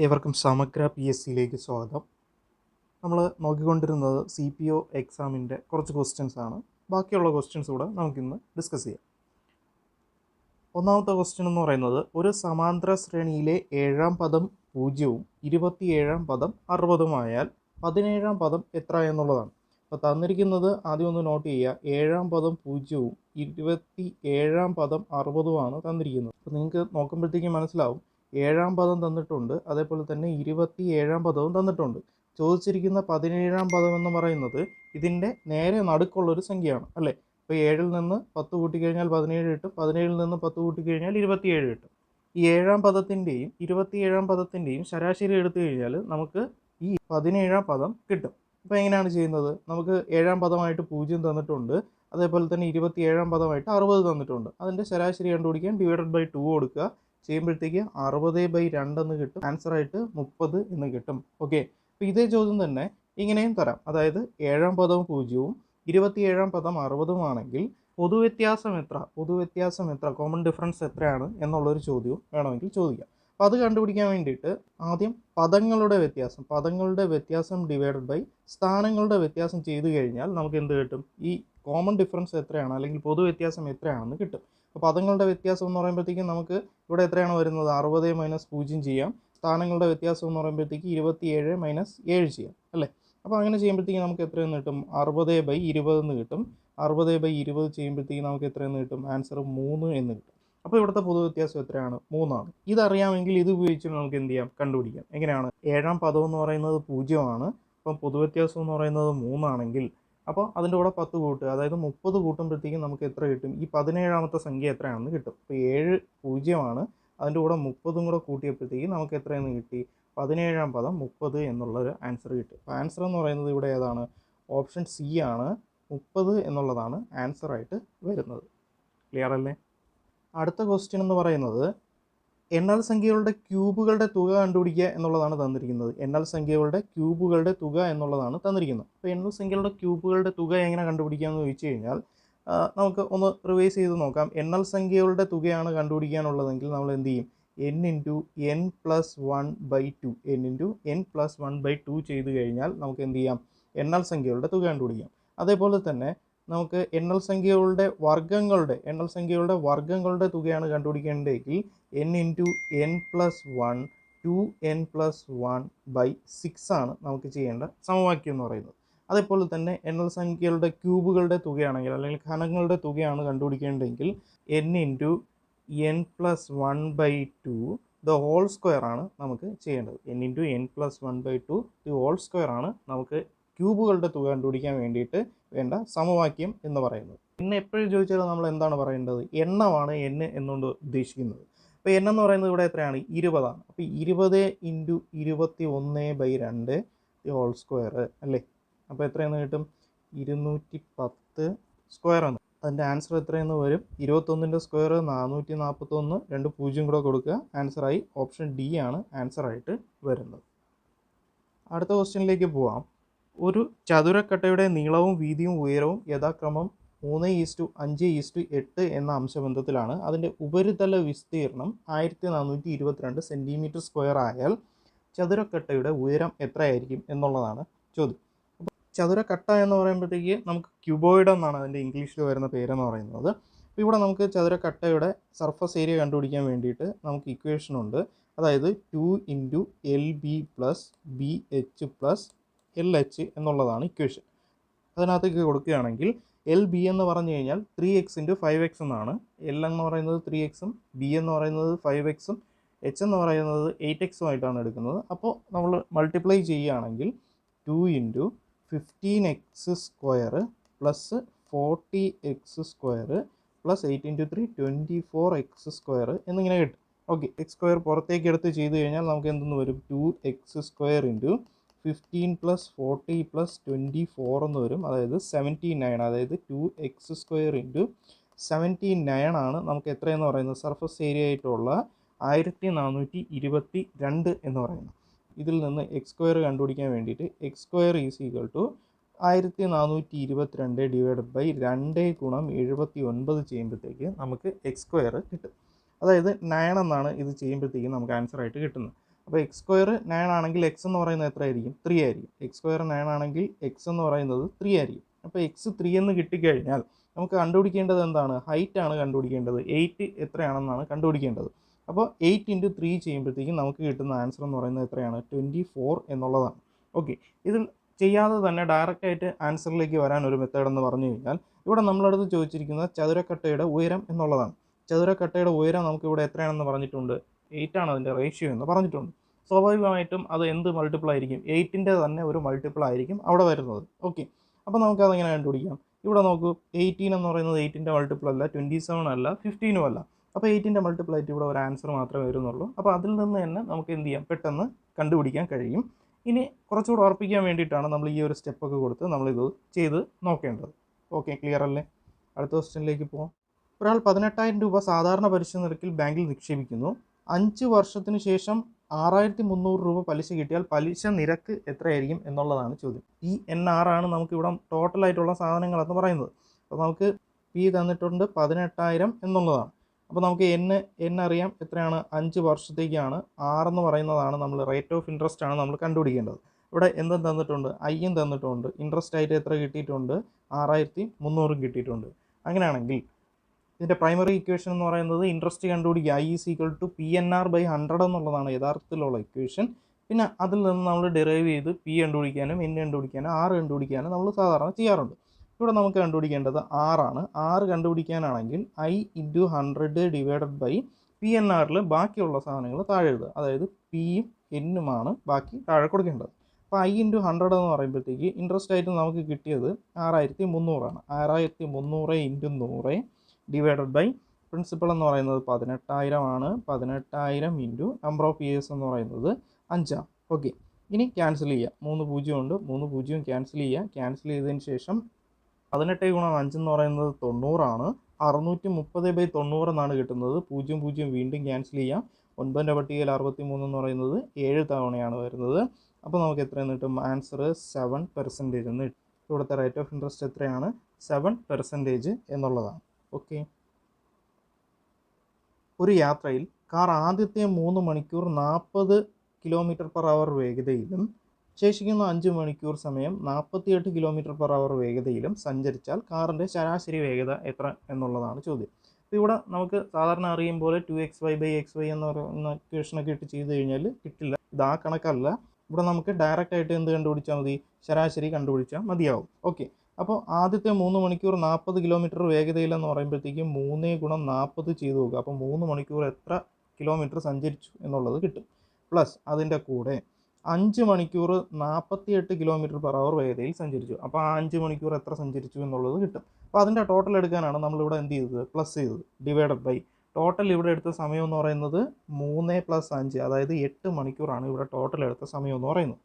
ഏവർക്കും സമഗ്ര PSCയിലേക്ക് സ്വാഗതം. നമ്മൾ നോക്കിക്കൊണ്ടിരുന്നത് CPO എക്സാമിൻ്റെ കുറച്ച് ക്വസ്റ്റ്യൻസാണ്. ബാക്കിയുള്ള ക്വസ്റ്റ്യൻസ് കൂടെ നമുക്കിന്ന് ഡിസ്കസ് ചെയ്യാം. ഒന്നാമത്തെ ക്വസ്റ്റ്യൻ എന്ന് പറയുന്നത്, ഒരു സമാന്തര ശ്രേണിയിലെ 7-ാം പദം 0-ഉം 27-ാം പദം 60-ഉമായാൽ 17-ാം പദം എത്ര എന്നുള്ളതാണ്. അപ്പോൾ തന്നിരിക്കുന്നത് ആദ്യം ഒന്ന് നോട്ട് ചെയ്യുക. 7-ാം പദം 0-ഉം 27-ാം പദം 60-ഉമാണ് തന്നിരിക്കുന്നത്. അപ്പോൾ നിങ്ങൾക്ക് നോക്കുമ്പോഴത്തേക്കും മനസ്സിലാവും 7-ാം പദം തന്നിട്ടുണ്ട്, അതേപോലെ തന്നെ 27-ാം പദവും തന്നിട്ടുണ്ട്. ചോദിച്ചിരിക്കുന്ന 17-ാം പദം എന്ന് പറയുന്നത് ഇതിൻ്റെ നേരെ നടുക്കുള്ളൊരു സംഖ്യയാണ് അല്ലേ. ഇപ്പോൾ 7-ൽ നിന്ന് 10 കൂട്ടിക്കഴിഞ്ഞാൽ 17 കിട്ടും, 17-ൽ നിന്ന് 10 കൂട്ടിക്കഴിഞ്ഞാൽ 27 കിട്ടും. ഈ 7-ാം പദത്തിൻ്റെയും 27-ാം പദത്തിൻ്റെയും ശരാശരി എടുത്തു കഴിഞ്ഞാൽ നമുക്ക് ഈ 17-ാം പദം കിട്ടും. അപ്പോൾ എങ്ങനെയാണ് ചെയ്യുന്നത്? നമുക്ക് 7-ാം പദമായിട്ട് 0 തന്നിട്ടുണ്ട്, അതേപോലെ തന്നെ 27-ാം പദമായിട്ട് 60 തന്നിട്ടുണ്ട്. അതിൻ്റെ ശരാശരി കണ്ടുപിടിക്കാൻ ÷ 2 കൊടുക്കുക. ചെയ്യുമ്പോഴത്തേക്ക് 60/2 എന്ന് കിട്ടും. ആൻസറായിട്ട് 30 എന്ന് കിട്ടും. ഓക്കെ, അപ്പോൾ ഇതേ ചോദ്യം തന്നെ ഇങ്ങനെയും തരാം. അതായത് 7-ാം പദം 0-ഉം 27-ാം പദം 60-ഉം ആണെങ്കിൽ പൊതുവ്യത്യാസം എത്ര, കോമൺ ഡിഫറൻസ് എത്രയാണ് എന്നുള്ളൊരു ചോദ്യവും വേണമെങ്കിൽ ചോദിക്കാം. അപ്പോൾ അത് കണ്ടുപിടിക്കാൻ വേണ്ടിയിട്ട് ആദ്യം പദങ്ങളുടെ വ്യത്യാസം ഡിവൈഡഡ് സ്ഥാനങ്ങളുടെ വ്യത്യാസം ചെയ്തു കഴിഞ്ഞാൽ നമുക്ക് എന്ത് കിട്ടും? ഈ കോമൺ ഡിഫറൻസ് എത്രയാണ് അല്ലെങ്കിൽ പൊതുവ്യത്യാസം എത്രയാണെന്ന് കിട്ടും. അപ്പോൾ പദങ്ങളുടെ വ്യത്യാസം എന്ന് പറയുമ്പോഴത്തേക്കും നമുക്ക് ഇവിടെ എത്രയാണ് വരുന്നത്? 60 - 0 ചെയ്യാം. സ്ഥാനങ്ങളുടെ വ്യത്യാസം എന്ന് പറയുമ്പോഴത്തേക്ക് 27 - 7 ചെയ്യാം അല്ലേ. അപ്പോൾ അങ്ങനെ ചെയ്യുമ്പോഴത്തേക്കും നമുക്ക് എത്രയെന്ന് കിട്ടും? 60/20 എന്ന് കിട്ടും. 60/20 ചെയ്യുമ്പോഴത്തേക്കും നമുക്ക് എത്രയെന്ന് കിട്ടും? ആൻസർ 3 എന്ന് കിട്ടും. അപ്പോൾ ഇവിടുത്തെ പൊതുവ്യത്യാസം എത്രയാണ്? 3 ആണ്. ഇതറിയാമെങ്കിൽ ഇത് ഉപയോഗിച്ച് നമുക്ക് എന്ത് ചെയ്യാം? കണ്ടുപിടിക്കാം. എങ്ങനെയാണ്? 7-ാം പദം എന്ന് പറയുന്നത് 0 ആണ്. അപ്പം പൊതുവ്യത്യാസം എന്ന് പറയുന്നത് 3 ആണെങ്കിൽ അപ്പോൾ അതിൻ്റെ കൂടെ 10 കൂട്ടുക, അതായത് 30 കൂട്ടുമ്പോഴത്തേക്കും നമുക്ക് എത്ര കിട്ടും? ഈ 17-ാമത്തെ സംഖ്യ എത്രയാണെന്ന് കിട്ടും. അപ്പോൾ 7 0 ആണ്, അതിൻ്റെ കൂടെ 30ഉം കൂടെ കൂട്ടിയപ്പോഴത്തേക്കും നമുക്ക് എത്രയെന്ന് കിട്ടി? 17-ാം പദം 30 എന്നുള്ളൊരു ആൻസർ കിട്ടി. അപ്പോൾ ആൻസർ എന്ന് പറയുന്നത് ഇവിടെ ഏതാണ്? ഓപ്ഷൻ സി ആണ്. 30 എന്നുള്ളതാണ് ആൻസറായിട്ട് വരുന്നത്. ക്ലിയർ അല്ലേ? അടുത്ത ക്വസ്റ്റ്യൻ എന്ന് പറയുന്നത്, എണ്ണൽ സംഖ്യകളുടെ ക്യൂബുകളുടെ തുക കണ്ടുപിടിക്കുക എന്നുള്ളതാണ് തന്നിരിക്കുന്നത്. എണ്ണൽ സംഖ്യകളുടെ ക്യൂബുകളുടെ തുക എന്നുള്ളതാണ് തന്നിരിക്കുന്നത്. അപ്പോൾ എണ്ണൽ സംഖ്യകളുടെ ക്യൂബുകളുടെ തുക എങ്ങനെ കണ്ടുപിടിക്കാമെന്ന് ചോദിച്ചു കഴിഞ്ഞാൽ നമുക്ക് ഒന്ന് റിവൈസ് ചെയ്ത് നോക്കാം. എണ്ണൽ സംഖ്യകളുടെ തുകയാണ് കണ്ടുപിടിക്കാനുള്ളതെങ്കിൽ നമ്മൾ എന്ത് ചെയ്യും? n × n+1/2 ചെയ്ത് കഴിഞ്ഞാൽ നമുക്ക് എന്ത് ചെയ്യാം? എണ്ണൽ സംഖ്യകളുടെ തുക കണ്ടുപിടിക്കാം. അതേപോലെ തന്നെ നമുക്ക് എണ്ണൽ സംഖ്യകളുടെ വർഗ്ഗങ്ങളുടെ തുകയാണ് കണ്ടുപിടിക്കേണ്ടതെങ്കിൽ n × n+1 2n+1/6 ആണ് നമുക്ക് ചെയ്യേണ്ട സമവാക്യം എന്ന് പറയുന്നത്. അതേപോലെ തന്നെ എണ്ണൽ സംഖ്യകളുടെ ക്യൂബുകളുടെ തുകയാണെങ്കിൽ അല്ലെങ്കിൽ ഘനങ്ങളുടെ തുകയാണ് കണ്ടുപിടിക്കേണ്ടതെങ്കിൽ n × n+1/2 the whole square ആണ് നമുക്ക് ചെയ്യേണ്ടത്. n × n+1/2 the whole square ആണ് നമുക്ക് ക്യൂബുകളുടെ തുക കണ്ടുപിടിക്കാൻ വേണ്ടിയിട്ട് വേണ്ട സമവാക്യം എന്ന് പറയുന്നത്. എന്നെ എപ്പോഴും ചോദിച്ചാൽ നമ്മൾ എന്താണ് പറയേണ്ടത്? എണ്ണമാണ് n എന്നുകൊണ്ട് ഉദ്ദേശിക്കുന്നത്. അപ്പോൾ n എന്ന് പറയുന്നത് ഇവിടെ എത്രയാണ്? 20 ആണ്. അപ്പോൾ 20 × 21/2 ദി ഹോൾ സ്ക്വയർ അല്ലേ. അപ്പോൾ എത്രയെന്ന് കിട്ടും? 210 സ്ക്വയർ ആണ്. അതിൻ്റെ ആൻസർ എത്രയെന്ന് വരും? 21ൻ്റെ സ്ക്വയർ 441, 2 0 കൂടെ കൊടുക്കുക, ആൻസറായി ഓപ്ഷൻ ഡി ആണ് ആൻസറായിട്ട് വരുന്നത്. അടുത്ത ക്വസ്റ്റ്യനിലേക്ക് പോവാം. ഒരു ചതുരക്കട്ടയുടെ നീളവും വീതിയും ഉയരവും യഥാക്രമം 3:5:8 എന്ന അംശബന്ധത്തിലാണ്. അതിൻ്റെ ഉപരിതല വിസ്തീർണം 1422 സെൻറ്റിമീറ്റർ സ്ക്വയർ ആയാൽ ചതുരക്കട്ടയുടെ ഉയരം എത്രയായിരിക്കും എന്നുള്ളതാണ് ചോദ്യം. അപ്പോൾ ചതുരക്കട്ട എന്ന് പറയുമ്പോഴത്തേക്ക് നമുക്ക് ക്യൂബോയിഡ് എന്നാണ് അതിൻ്റെ ഇംഗ്ലീഷിൽ വരുന്ന പേരെന്ന് പറയുന്നത്. അപ്പോൾ ഇവിടെ നമുക്ക് ചതുരക്കട്ടയുടെ സർഫസ് ഏരിയ കണ്ടുപിടിക്കാൻ വേണ്ടിയിട്ട് നമുക്ക് ഇക്വേഷൻ ഉണ്ട്. അതായത് 2 × LB + BH + LH എന്നുള്ളതാണ് ഇക്വേഷൻ. അതിനകത്തേക്ക് കൊടുക്കുകയാണെങ്കിൽ LB എന്ന് പറഞ്ഞു കഴിഞ്ഞാൽ 3x × 5x എന്നാണ്. L എന്ന് പറയുന്നത് 3x-ഉം B എന്ന് പറയുന്നത് 5x-ഉം H എന്ന് പറയുന്നത് 8x-ഉമായിട്ടാണ് എടുക്കുന്നത്. അപ്പോൾ നമ്മൾ മൾട്ടിപ്ലൈ ചെയ്യുകയാണെങ്കിൽ 2 × 15x² + 40x² + 8 × 3 24x² എന്നിങ്ങനെ കിട്ടും. ഓക്കെ, x² പുറത്തേക്ക് എടുത്ത് ചെയ്ത് കഴിഞ്ഞാൽ നമുക്ക് എന്തെന്ന് വരും? 2x² × 15 + 40 + 24 എന്ന് വരും. അതായത് 79. അതായത് 2x² × 79 ആണ് നമുക്ക് എത്രയെന്ന് പറയുന്നത്? സർഫസ് ഏരിയ ആയിട്ടുള്ള 1422 എന്ന് പറയുന്നത്. ഇതിൽ നിന്ന് x² കണ്ടുപിടിക്കാൻ വേണ്ടിയിട്ട് x² = 1422 ÷ 2 × 79 ചെയ്യുമ്പോഴത്തേക്ക് നമുക്ക് x² കിട്ടും. അതായത് 9 എന്നാണ് ഇത് ചെയ്യുമ്പോഴത്തേക്കും നമുക്ക് ആൻസറായിട്ട് കിട്ടുന്നത്. അപ്പോൾ എക്സ് സ്ക്വയർ 9 ആണെങ്കിൽ എക്സ് എന്ന് പറയുന്നത് എത്രയായിരിക്കും? 3 ആയിരിക്കും. എക്സ് സ്ക്വയർ 9 ആണെങ്കിൽ എക്സ് എന്ന് പറയുന്നത് 3 ആയിരിക്കും. അപ്പോൾ എക്സ് 3 എന്ന് കിട്ടിക്കഴിഞ്ഞാൽ നമുക്ക് കണ്ടുപിടിക്കേണ്ടത് എന്താണ്? ഹൈറ്റ് ആണ് കണ്ടുപിടിക്കേണ്ടത്. 8 എത്രയാണെന്നാണ് കണ്ടുപിടിക്കേണ്ടത്. അപ്പോൾ 8 × 3 ചെയ്യുമ്പോഴത്തേക്കും നമുക്ക് കിട്ടുന്ന ആൻസർ എന്ന് പറയുന്നത് എത്രയാണ്? 24 എന്നുള്ളതാണ്. ഓക്കെ, ഇതിൽ ചെയ്യാതെ തന്നെ ഡയറക്റ്റായിട്ട് ആൻസറിലേക്ക് വരാൻ ഒരു മെത്തേഡ് എന്ന് പറഞ്ഞു കഴിഞ്ഞാൽ ഇവിടെ നമ്മളടുത്ത് ചോദിച്ചിരിക്കുന്നത് ചതുരക്കട്ടയുടെ ഉയരം എന്നുള്ളതാണ്. ചതുരക്കട്ടയുടെ ഉയരം നമുക്കിവിടെ എത്രയാണെന്ന് പറഞ്ഞിട്ടുണ്ട്? 8 ആണ് അതിൻ്റെ റേഷ്യോ എന്ന് പറഞ്ഞിട്ടുണ്ട്. സ്വാഭാവികമായിട്ടും അത് എന്ത് മൾട്ടിപ്പിൾ ആയിരിക്കും? 8ൻ്റെ തന്നെ ഒരു മൾട്ടിപ്പിൾ ആയിരിക്കും അവിടെ വരുന്നത്. ഓക്കെ, അപ്പോൾ നമുക്കതെങ്ങനെ കണ്ടുപിടിക്കാം? ഇവിടെ നോക്കൂ, 18 എന്ന് പറയുന്നത് 8ൻ്റെ മൾട്ടിപ്പിൾ അല്ല, 27 അല്ല, 15 അല്ല. അപ്പോൾ 8ൻ്റെ മൾട്ടിപ്പിൾ ആയിട്ട് ഇവിടെ ഒരു ആൻസർ മാത്രമേ വരുന്നുള്ളൂ. അപ്പോൾ അതിൽ നിന്ന് തന്നെ നമുക്ക് എന്ത് ചെയ്യാം? പെട്ടെന്ന് കണ്ടുപിടിക്കാൻ കഴിയും. ഇനി കുറച്ചുകൂടെ ഉറപ്പിക്കാൻ വേണ്ടിയിട്ടാണ് നമ്മൾ ഈ ഒരു സ്റ്റെപ്പൊക്കെ കൊടുത്ത് നമ്മളിത് ചെയ്ത് നോക്കേണ്ടത്. ഓക്കെ, ക്ലിയർ അല്ലേ? അടുത്ത ക്വസ്റ്റ്യനിലേക്ക് പോകാം. ഒരാൾ 18,000 രൂപ സാധാരണ പലിശ നിരക്കിൽ ബാങ്കിൽ നിക്ഷേപിക്കുന്നു. 5 വർഷത്തിന് ശേഷം 6,300 രൂപ പലിശ കിട്ടിയാൽ പലിശ നിരക്ക് എത്രയായിരിക്കും എന്നുള്ളതാണ് ചോദ്യം. ഈ NR ആണ് നമുക്കിവിടെ ടോട്ടലായിട്ടുള്ള സാധനങ്ങളെന്ന് പറയുന്നത്. അപ്പോൾ നമുക്ക് P തന്നിട്ടുണ്ട് 18,000 എന്നുള്ളതാണ്. അപ്പോൾ നമുക്ക് N അറിയാം എത്രയാണ്? 5 വർഷത്തേക്കാണ്. R എന്ന് പറയുന്നതാണ് നമ്മൾ റേറ്റ് ഓഫ് ഇൻട്രസ്റ്റ് ആണ് നമ്മൾ കണ്ടുപിടിക്കേണ്ടത്. ഇവിടെ എന്തും തന്നിട്ടുണ്ട്? Iയും തന്നിട്ടുണ്ട്. ഇൻട്രസ്റ്റ് ആയിട്ട് എത്ര കിട്ടിയിട്ടുണ്ട്? 6,300 കിട്ടിയിട്ടുണ്ട്. അങ്ങനെയാണെങ്കിൽ ഇതിൻ്റെ പ്രൈമറി ഇക്വേഷൻ എന്ന് പറയുന്നത് ഇൻട്രസ്റ്റ് കണ്ടുപിടിക്കുക. I = PNR/100 എന്നുള്ളതാണ് യഥാർത്ഥത്തിലുള്ള ഇക്വേഷൻ. പിന്നെ അതിൽ നിന്ന് നമ്മൾ ഡിറൈവ് ചെയ്ത് P കണ്ടുപിടിക്കാനും N കണ്ടുപിടിക്കാനും R കണ്ടുപിടിക്കാനും നമ്മൾ സാധാരണ ചെയ്യാറുണ്ട്. ഇവിടെ നമുക്ക് കണ്ടുപിടിക്കേണ്ടത് R ആണ്. R കണ്ടുപിടിക്കാനാണെങ്കിൽ I × 100 / PNR ബാക്കിയുള്ള സാധനങ്ങൾ താഴെ എഴുതുക. അതായത് Pയും Nനുമാണ് ബാക്കി താഴെ കൊടുക്കേണ്ടത്. അപ്പോൾ I × 100 എന്ന് പറയുമ്പോഴത്തേക്ക് ഇൻട്രസ്റ്റ് ആയിട്ട് നമുക്ക് കിട്ടിയത് 6,300 ആണ്. 6,300 × 100 പ്രിൻസിപ്പൾ എന്ന് പറയുന്നത് 18,000 ആണ്. 18,000 × നമ്പർ ഓഫ് ഇയേഴ്സ് എന്ന് പറയുന്നത് 5 ആണ്. ഓക്കെ, ഇനി ക്യാൻസൽ ചെയ്യുക. 3 0 ഉണ്ട്, 3 0 ക്യാൻസൽ ചെയ്യുക. ക്യാൻസൽ ചെയ്തതിന് ശേഷം 18 × 5 എന്ന് പറയുന്നത് 90 ആണ്. 630/90 എന്നാണ് കിട്ടുന്നത്. 0 0 വീണ്ടും ക്യാൻസൽ ചെയ്യാം. 9ൻ്റെ പട്ടികയിൽ 63 എന്ന് പറയുന്നത് 7 തവണയാണ് വരുന്നത്. അപ്പോൾ നമുക്ക് എത്രയെന്ന് കിട്ടും? ആൻസർ 7% എന്ന് കിട്ടും. ഇവിടുത്തെ റേറ്റ് ഓഫ് ഇൻട്രസ്റ്റ് എത്രയാണ്? 7% എന്നുള്ളതാണ്. ഓക്കെ, ഒരു യാത്രയിൽ കാർ ആദ്യത്തെ 3 മണിക്കൂർ 40 km/h വേഗതയിലും ശേഷിക്കുന്ന 5 മണിക്കൂർ സമയം 48 km/h വേഗതയിലും സഞ്ചരിച്ചാൽ കാറിൻ്റെ ശരാശരി വേഗത എത്ര എന്നുള്ളതാണ് ചോദ്യം. അപ്പോൾ ഇവിടെ നമുക്ക് സാധാരണ അറിയും പോലെ 2xy/xy എന്ന് പറയുന്ന ഇക്വേഷനൊക്കെ ഇട്ട് ചെയ്ത് കഴിഞ്ഞാൽ കിട്ടില്ല. ഇത് ആ കണക്കല്ല. ഇവിടെ നമുക്ക് ഡയറക്റ്റ് ആയിട്ട് എന്ത് കണ്ടുപിടിച്ചാൽ മതി? ശരാശരി കണ്ടുപിടിച്ചാൽ മതിയാവും. ഓക്കെ, അപ്പോൾ ആദ്യത്തെ 3 മണിക്കൂർ 40 km വേഗതയിലെന്ന് പറയുമ്പോഴത്തേക്കും 3 × 40 ചെയ്ത് നോക്കുക. അപ്പോൾ 3 മണിക്കൂർ എത്ര കിലോമീറ്റർ സഞ്ചരിച്ചു എന്നുള്ളത് കിട്ടും. പ്ലസ് അതിൻ്റെ കൂടെ 5 മണിക്കൂർ 48 km/h വേഗതയിൽ സഞ്ചരിച്ചു. അപ്പോൾ ആ 5 മണിക്കൂർ എത്ര സഞ്ചരിച്ചു എന്നുള്ളത് കിട്ടും. അപ്പോൾ അതിൻ്റെ ടോട്ടൽ എടുക്കാനാണ് നമ്മളിവിടെ എന്ത് ചെയ്തത്? പ്ലസ് ചെയ്തത്. ഡിവൈഡഡ് ബൈ ടോട്ടൽ ഇവിടെ എടുത്ത സമയം എന്ന് പറയുന്നത് 3 + 5, അതായത് 8 മണിക്കൂറാണ് ഇവിടെ ടോട്ടൽ എടുത്ത സമയം എന്ന് പറയുന്നത്.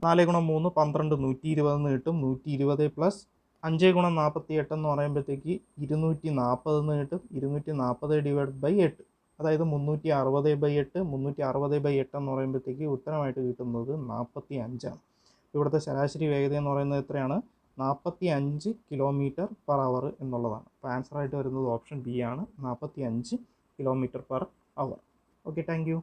4 × 3 12, 120 എന്ന് കിട്ടും. 120 + 5 × 48 എന്ന് പറയുമ്പോഴത്തേക്ക് 240 എന്ന് കിട്ടും. 240 / 8, അതായത് 360/8. 360/8 എന്ന് പറയുമ്പോഴത്തേക്ക് ഉത്തരമായിട്ട് കിട്ടുന്നത് 45 ആണ്. ഇവിടുത്തെ ശരാശരി വേഗത എന്ന് പറയുന്നത് എത്രയാണ്? 45 km/h എന്നുള്ളതാണ്. അപ്പോൾ ആൻസറായിട്ട് വരുന്നത് ഓപ്ഷൻ ബി ആണ്, 45 km/h. Okay, thank you.